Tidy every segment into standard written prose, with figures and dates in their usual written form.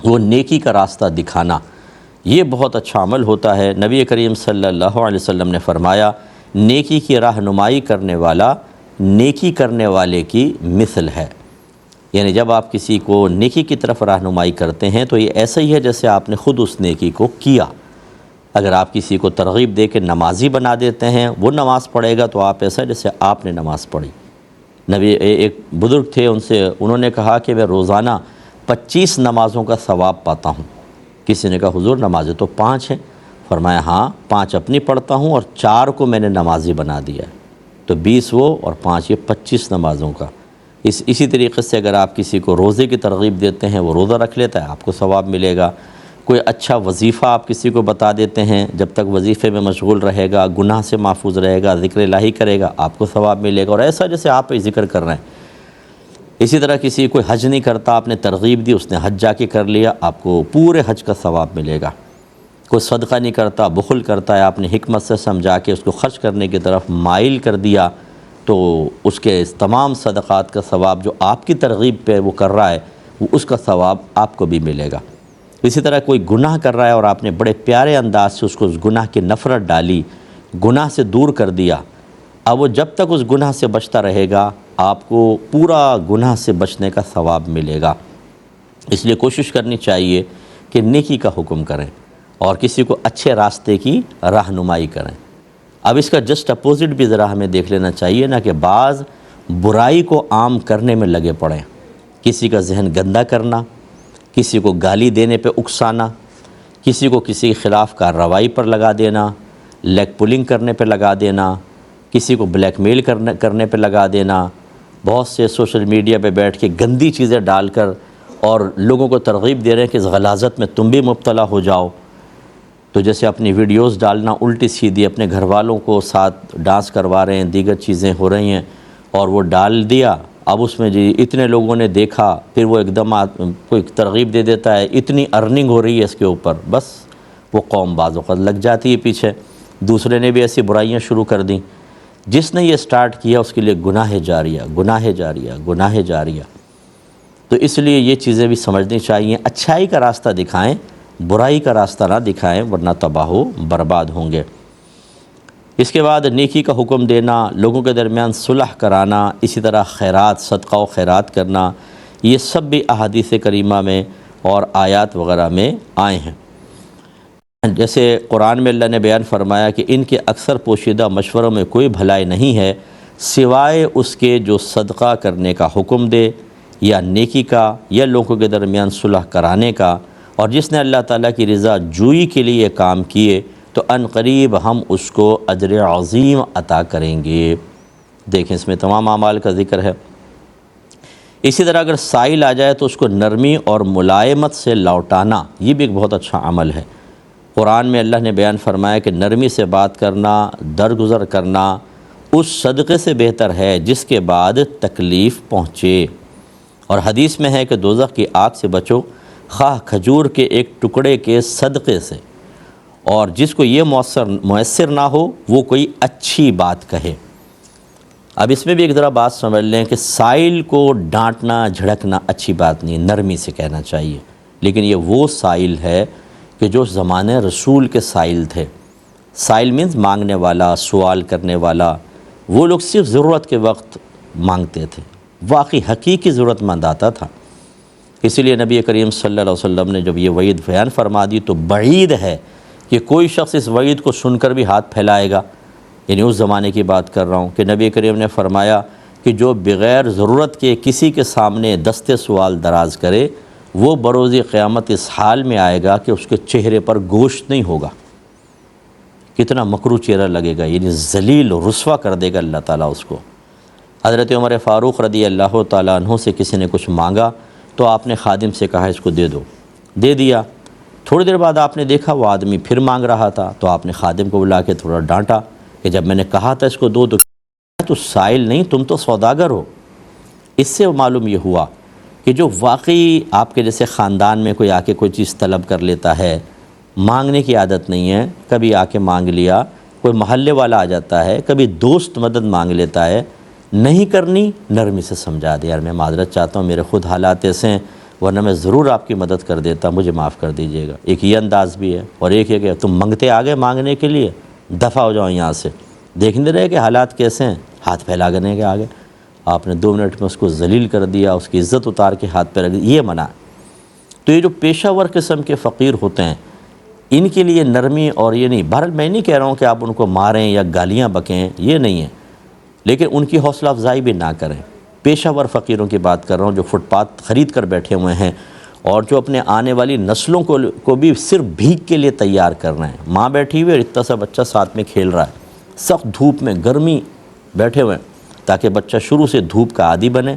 وہ نیکی کا راستہ دکھانا، یہ بہت اچھا عمل ہوتا ہے۔ نبی کریم صلی اللہ علیہ وسلم نے فرمایا، نیکی کی رہنمائی کرنے والا نیکی کرنے والے کی مثل ہے۔ یعنی جب آپ کسی کو نیکی کی طرف رہنمائی کرتے ہیں تو یہ ایسا ہی ہے جیسے آپ نے خود اس نیکی کو کیا۔ اگر آپ کسی کو ترغیب دے کے نمازی بنا دیتے ہیں، وہ نماز پڑھے گا تو آپ ایسا جیسے آپ نے نماز پڑھی۔ نبی ایک بزرگ تھے، انہوں نے کہا کہ میں روزانہ 25 نمازوں کا ثواب پاتا ہوں۔ کسی نے کہا حضور نمازیں تو 5 ہیں۔ فرمایا ہاں 5 اپنی پڑھتا ہوں اور 4 کو میں نے نمازی بنا دیا ہے، تو 20 وہ اور 5 یہ 25 نمازوں کا۔ اسی طریقے سے اگر آپ کسی کو روزے کی ترغیب دیتے ہیں، وہ روزہ رکھ لیتا ہے، آپ کو ثواب ملے گا۔ کوئی اچھا وظیفہ آپ کسی کو بتا دیتے ہیں، جب تک وظیفے میں مشغول رہے گا، گناہ سے محفوظ رہے گا، ذکر الہی کرے گا، آپ کو ثواب ملے گا، اور ایسا جیسے آپ پہ ذکر کر رہے ہیں۔ اسی طرح کسی کوئی حج نہیں کرتا، آپ نے ترغیب دی، اس نے حج جا کے کر لیا، آپ کو پورے حج کا ثواب ملے گا۔ کوئی صدقہ نہیں کرتا، بخل کرتا ہے، آپ نے حکمت سے سمجھا کے اس کو خرچ کرنے کی طرف مائل کر دیا، تو اس کے تمام صدقات کا ثواب جو آپ کی ترغیب پہ وہ کر رہا ہے، وہ اس کا ثواب آپ کو بھی ملے گا۔ اسی طرح کوئی گناہ کر رہا ہے اور آپ نے بڑے پیارے انداز سے اس کو اس گناہ کی نفرت ڈالی، گناہ سے دور کر دیا، اب وہ جب تک اس گناہ سے بچتا رہے گا، آپ کو پورا گناہ سے بچنے کا ثواب ملے گا۔ اس لیے کوشش کرنی چاہیے کہ نیکی کا حکم کریں اور کسی کو اچھے راستے کی رہنمائی کریں۔ اب اس کا جسٹ اپوزٹ بھی ذرا ہمیں دیکھ لینا چاہیے نا، کہ بعض برائی کو عام کرنے میں لگے پڑیں، کسی کا ذہن گندا کرنا، کسی کو گالی دینے پہ اکسانا، کسی کو کسی کے خلاف کارروائی پر لگا دینا، لیگ پولنگ کرنے پہ لگا دینا، کسی کو بلیک میل کرنے پہ لگا دینا، بہت سے سوشل میڈیا پہ بیٹھ کے گندی چیزیں ڈال کر اور لوگوں کو ترغیب دے رہے ہیں کہ اس غلاظت میں تم بھی مبتلا ہو جاؤ۔ تو جیسے اپنی ویڈیوز ڈالنا الٹی سیدھی، اپنے گھر والوں کو ساتھ ڈانس کروا رہے ہیں، دیگر چیزیں ہو رہی ہیں، اور وہ ڈال دیا، اب اس میں جی اتنے لوگوں نے دیکھا، پھر وہ ایک دم کوئی ترغیب دے دیتا ہے، اتنی ارننگ ہو رہی ہے اس کے اوپر، بس وہ قوم بعض اوقات لگ جاتی ہے پیچھے۔ دوسرے نے بھی ایسی برائیاں شروع کر دیں، جس نے یہ سٹارٹ کیا اس کے لیے گناہ جاریہ، گناہ جاریہ، گناہ جاریہ۔ تو اس لیے یہ چیزیں بھی سمجھنی چاہیے، اچھائی کا راستہ دکھائیں، برائی کا راستہ نہ دکھائیں، ورنہ تباہ و برباد ہوں گے۔ اس کے بعد نیکی کا حکم دینا، لوگوں کے درمیان صلح کرانا، اسی طرح خیرات، صدقہ و خیرات کرنا، یہ سب بھی احادیث کریمہ میں اور آیات وغیرہ میں آئے ہیں۔ جیسے قرآن میں اللہ نے بیان فرمایا کہ ان کے اکثر پوشیدہ مشوروں میں کوئی بھلائی نہیں ہے سوائے اس کے جو صدقہ کرنے کا حکم دے، یا نیکی کا، یا لوگوں کے درمیان صلح کرانے کا، اور جس نے اللہ تعالیٰ کی رضا جوئی کے لیے کام کیے تو ان قریب ہم اس کو اجر عظیم عطا کریں گے۔ دیکھیں اس میں تمام اعمال کا ذکر ہے۔ اسی طرح اگر سائل آ جائے تو اس کو نرمی اور ملائمت سے لوٹانا، یہ بھی ایک بہت اچھا عمل ہے۔ قرآن میں اللہ نے بیان فرمایا کہ نرمی سے بات کرنا، درگزر کرنا اس صدقے سے بہتر ہے جس کے بعد تکلیف پہنچے۔ اور حدیث میں ہے کہ دوزخ کی آگ سے بچو خواہ کھجور کے ایک ٹکڑے کے صدقے سے، اور جس کو یہ میسر نہ ہو وہ کوئی اچھی بات کہے۔ اب اس میں بھی ایک ذرا بات سمجھ لیں کہ سائل کو ڈانٹنا جھڑکنا اچھی بات نہیں، نرمی سے کہنا چاہیے، لیکن یہ وہ سائل ہے کہ جو زمانے رسول کے سائل تھے۔ سائل مینز مانگنے والا، سوال کرنے والا، وہ لوگ صرف ضرورت کے وقت مانگتے تھے، واقعی حقیقی ضرورت مند آتا تھا۔ اسی لیے نبی کریم صلی اللہ علیہ وسلم نے جب یہ وعید بیان فرما دی تو بعید ہے کہ کوئی شخص اس وعید کو سن کر بھی ہاتھ پھیلائے گا۔ یعنی اس زمانے کی بات کر رہا ہوں کہ نبی کریم نے فرمایا کہ جو بغیر ضرورت کے کسی کے سامنے دست سوال دراز کرے وہ بروز قیامت اس حال میں آئے گا کہ اس کے چہرے پر گوشت نہیں ہوگا۔ کتنا مکروہ چہرہ لگے گا، یعنی ذلیل و رسوا کر دے گا اللہ تعالیٰ اس کو۔ حضرت عمر فاروق رضی اللہ تعالیٰ عنہ سے کسی نے کچھ مانگا تو آپ نے خادم سے کہا اس کو دے دو، دے دیا۔ تھوڑی دیر بعد آپ نے دیکھا وہ آدمی پھر مانگ رہا تھا تو آپ نے خادم کو بلا کے تھوڑا ڈانٹا کہ جب میں نے کہا تھا اس کو دو تو سائل نہیں، تم تو سوداگر ہو۔ اس سے معلوم یہ ہوا کہ جو واقعی آپ کے جیسے خاندان میں کوئی آ کے کوئی چیز طلب کر لیتا ہے، مانگنے کی عادت نہیں ہے، کبھی آ کے مانگ لیا، کوئی محلے والا آ جاتا ہے، کبھی دوست مدد مانگ لیتا ہے، نہیں کرنی نرمی سے سمجھا دے، یار میں معذرت چاہتا ہوں، میرے خود حالات ایسے ہیں، ورنہ میں ضرور آپ کی مدد کر دیتا، مجھے معاف کر دیجیے گا۔ ایک یہ انداز بھی ہے، اور ایک ہے کہ تم منگتے آگے مانگنے کے لیے، دفع ہو جاؤ یہاں سے، دیکھتے رہے کہ حالات کیسے ہیں، ہاتھ پھیلانے کے آگے آپ نے 2 منٹ میں اس کو ذلیل کر دیا، اس کی عزت اتار کے ہاتھ پہ رکھ دی، یہ منع ہے۔ تو یہ جو پیشہ ور قسم کے فقیر ہوتے ہیں، ان کے لیے نرمی اور یہ نہیں، بہرحال میں نہیں کہہ رہا ہوں کہ آپ ان کو ماریں یا گالیاں بکیں، یہ نہیں ہے، لیکن ان کی حوصلہ افزائی بھی نہ کریں۔ پیشہ ور فقیروں کی بات کر رہا ہوں جو فٹ پاتھ خرید کر بیٹھے ہوئے ہیں، اور جو اپنے آنے والی نسلوں کو بھی صرف بھیک کے لیے تیار کر رہے ہیں۔ ماں بیٹھی ہوئی اور اتنا سا بچہ ساتھ میں کھیل رہا ہے، سخت دھوپ میں گرمی بیٹھے ہوئے ہیں، تاکہ بچہ شروع سے دھوپ کا عادی بنے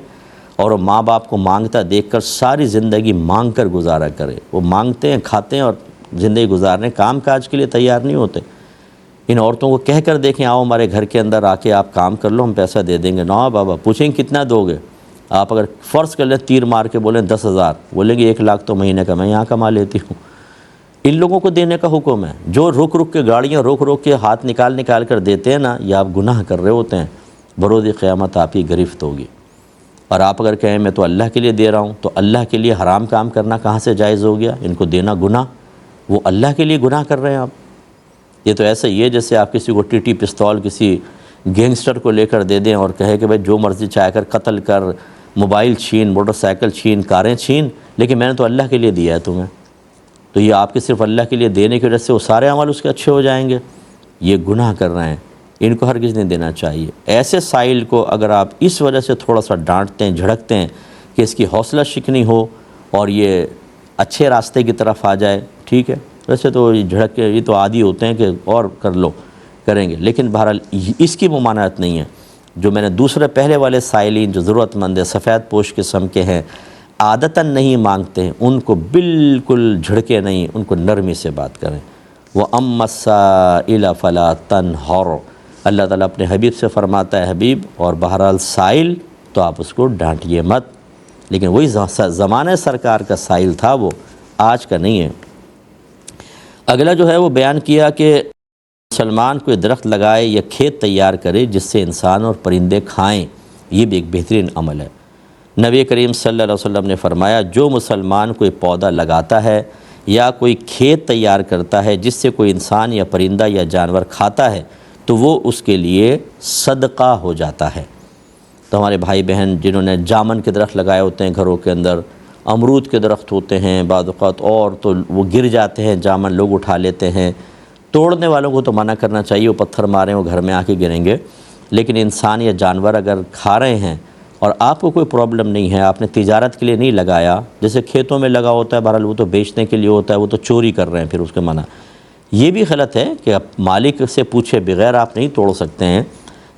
اور وہ ماں باپ کو مانگتا دیکھ کر ساری زندگی مانگ کر گزارا کرے۔ وہ مانگتے ہیں، کھاتے ہیں اور زندگی گزارنے، کام کاج کے لیے تیار نہیں ہوتے۔ ان عورتوں کو کہہ کر دیکھیں آؤ ہمارے گھر کے اندر آ کے آپ کام کر لو، ہم پیسہ دے دیں گے۔ نو بابا، پوچھیں کتنا دو گے؟ آپ اگر فرض کر لیں تیر مار کے بولیں 10,000، بولیں گے 1 لاکھ تو مہینے کا میں یہاں کما لیتی ہوں۔ ان لوگوں کو دینے کا حکم ہے، جو رک رک کے گاڑیاں روک کے ہاتھ نکال کر دیتے ہیں نا، یہ آپ گناہ کر رہے ہوتے ہیں، بروز قیامت آپ ہی گرفت ہوگی۔ اور آپ اگر کہیں میں تو اللہ کے لیے دے رہا ہوں، تو اللہ کے لیے حرام کام کرنا کہاں سے جائز ہو گیا؟ ان کو دینا گناہ، وہ اللہ کے لیے گناہ کر رہے ہیں آپ۔ یہ تو ایسا ہی ہے جیسے آپ کسی کو ٹی پستول کسی گینگسٹر کو لے کر دے دیں اور کہے کہ بھائی جو مرضی چاہ کر قتل کر، موبائل چھین، موٹر سائیکل چھین، کاریں چھین، لیکن میں نے تو اللہ کے لیے دیا ہے تمہیں۔ تو یہ آپ کے صرف اللہ کے لیے دینے کی وجہ سے وہ سارے عمل اس کے اچھے ہو جائیں گے؟ یہ گناہ کر رہے ہیں، ان کو ہرگز نہیں دینا چاہیے۔ ایسے سائل کو اگر آپ اس وجہ سے تھوڑا سا ڈانٹتے ہیں، جھڑکتے ہیں کہ اس کی حوصلہ شکنی ہو اور یہ اچھے راستے کی طرف آ جائے، ٹھیک ہے، ویسے تو یہ جھڑک کے یہ تو عادی ہوتے ہیں کہ اور کریں گے، لیکن بہرحال اس کی ممانعت نہیں ہے۔ جو میں نے دوسرے پہلے والے سائلین جو ضرورت مند ہے، سفید پوش قسم کے ہیں، عادتاً نہیں مانگتے ہیں، ان کو بالکل جھڑکے نہیں، ان کو نرمی سے بات کریں۔ وَأَمَّا السَّائِلَ فَلَا تَنْهَرْ، اللہ تعالیٰ اپنے حبیب سے فرماتا ہے حبیب، اور بہرحال سائل تو آپ اس کو ڈانٹیے مت، لیکن وہی زمانہ سرکار کا سائل تھا، وہ آج کا نہیں ہے۔ اگلا جو ہے وہ بیان کیا کہ مسلمان کوئی درخت لگائے یا کھیت تیار کرے جس سے انسان اور پرندے کھائیں، یہ بھی ایک بہترین عمل ہے۔ نبی کریم صلی اللہ علیہ وسلم نے فرمایا جو مسلمان کوئی پودا لگاتا ہے یا کوئی کھیت تیار کرتا ہے جس سے کوئی انسان یا پرندہ یا جانور کھاتا ہے تو وہ اس کے لیے صدقہ ہو جاتا ہے۔ تو ہمارے بھائی بہن جنہوں نے جامن کے درخت لگائے ہوتے ہیں گھروں کے اندر، امرود کے درخت ہوتے ہیں بعض اوقات، اور تو وہ گر جاتے ہیں، جامن لوگ اٹھا لیتے ہیں، توڑنے والوں کو تو منع کرنا چاہیے، وہ پتھر ماریں وہ گھر میں آ کے گریں گے، لیکن انسان یا جانور اگر کھا رہے ہیں اور آپ کو کوئی پرابلم نہیں ہے، آپ نے تجارت کے لیے نہیں لگایا، جیسے کھیتوں میں لگا ہوتا ہے بہرحال وہ تو بیچنے کے لیے ہوتا ہے، وہ تو چوری کر رہے ہیں، پھر اس کے منع۔ یہ بھی غلط ہے کہ آپ مالک سے پوچھے بغیر آپ نہیں توڑ سکتے ہیں،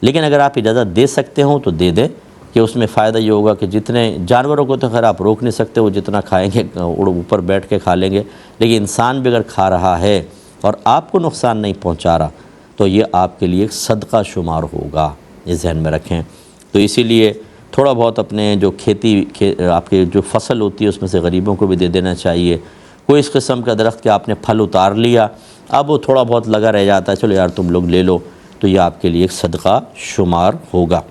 لیکن اگر آپ اجازت دے سکتے ہوں تو دے دیں، کہ اس میں فائدہ یہ ہوگا کہ جتنے جانوروں کو تو خیر آپ روک نہیں سکتے، وہ جتنا کھائیں گے اوپر بیٹھ کے کھا لیں گے، لیکن انسان بھی اگر کھا رہا ہے اور آپ کو نقصان نہیں پہنچا رہا تو یہ آپ کے لیے ایک صدقہ شمار ہوگا، یہ ذہن میں رکھیں۔ تو اسی لیے تھوڑا بہت اپنے جو آپ کی جو فصل ہوتی ہے اس میں سے غریبوں کو بھی دے دینا چاہیے۔ کوئی اس قسم کا درخت کہ آپ نے پھل اتار لیا، اب وہ تھوڑا بہت لگا رہ جاتا ہے، چلو یار تم لوگ لے لو، تو یہ آپ کے لیے ایک صدقہ شمار ہوگا۔